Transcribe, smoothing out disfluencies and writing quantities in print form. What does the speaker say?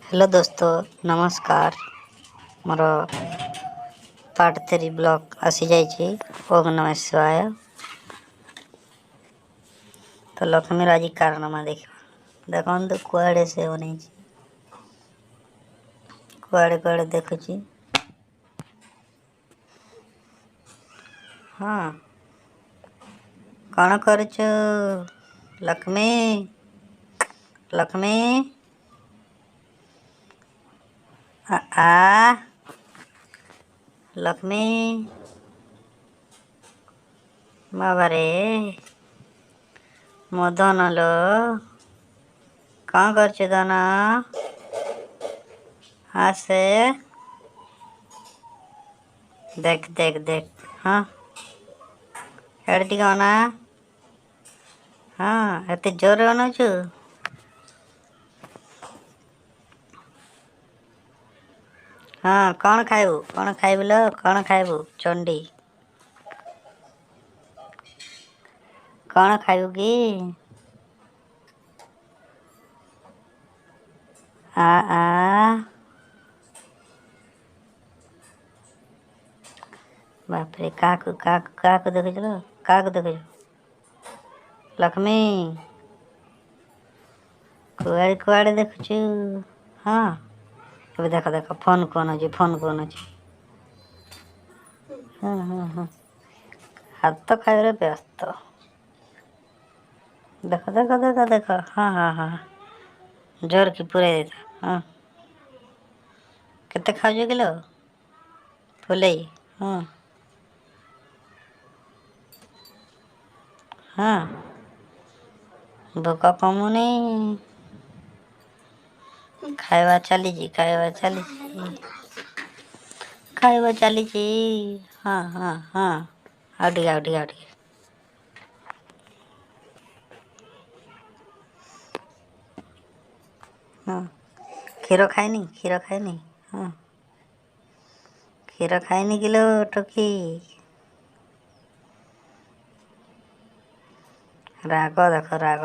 Hello दोस्तों, नमस्कार। More part 3 blog आसी जाइए। ओम नमः शिवाय। तो लक्ष्मी आज कारनामा देखा तो कुआड़े से बन कुआड़े कुआड़े देखुची। हाँ, कौन कर लक्ष्मी लक्ष्मी आ लक्ष्मी बाबा रे मो धन लो कौन कर धन आसे देख देख देख। हाँ एड़ी ना। हाँ एत जोर अनाचु। हाँ कौन खाइबु लो कौन खाइबु चंडी कौन खाइबु की आ आ बाप रे काकू काकू काकू देख चलो काकू देख लक्ष्मी कुआड़े कुआड़े देखुचु। हाँ अब देख देख फोन कौन अच्छे फोन कौन अच्छे। हाँ हाँ हाँ हाथ तो खाइबे व्यस्त देख देख देख देख। हाँ हाँ हाँ जोर की पूरे देता। हाँ केते खाऊ किलो फुले। हाँ हाँ भोक कमुनी खाଇବା ଚାଲିଛି ଖାଇବା ଚାଲିଛି। ହଁ ହଁ ହଁ ଆଉ ଟିକେ ହଁ କ୍ଷୀର ଖାଇନି। ହଁ କ୍ଷୀର ଖାଇନି କିଲୋ ଟୋକି। ରାଗ ଦେଖ ରାଗ